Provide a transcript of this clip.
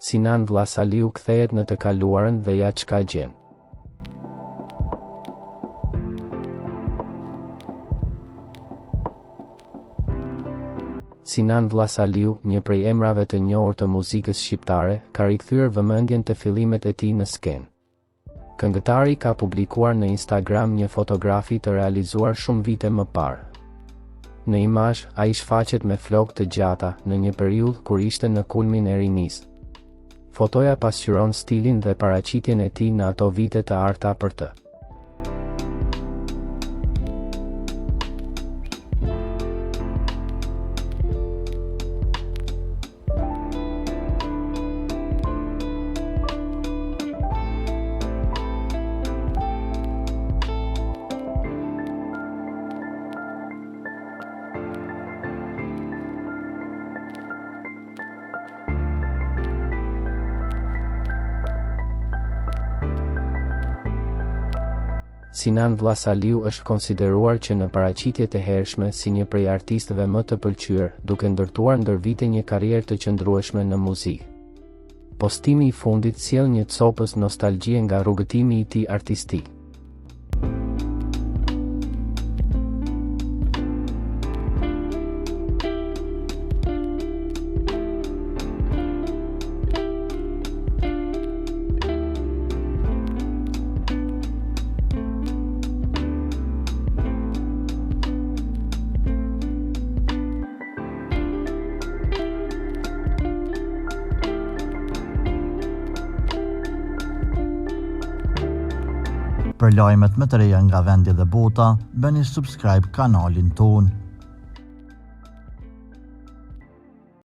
Sinan Vllasaliu kthehet në të kaluarën dhe ja çka gjen. Sinan Vllasaliu, një prej emrave të njohur të muzikës shqiptare, ka rikthyer vëmendjen te fillimet e tij në skenë. Këngëtari ka publikuar në Instagram një fotografi të realizuar shumë vite më parë. Në imazh, ai shfaqet me flokë të gjata në një periudhë kur ishte në kulmin e rinisë. Fotoja pasqyron stilin dhe paraqitjen e tij në ato vite të arta për të. Sinan Vllasaliu është konsideruar që në paraqitjet e hershme si një prej artistëve më të pëlqyer, duke ndërtuar ndër vite një karrierë të qëndrueshme në muzikë. Postimi i fundit sjell një copës nostalgjie nga rrugëtimi i tij artistik. Për lajmet më të reja nga vendi dhe bota, bëni subscribe kanalin tonë.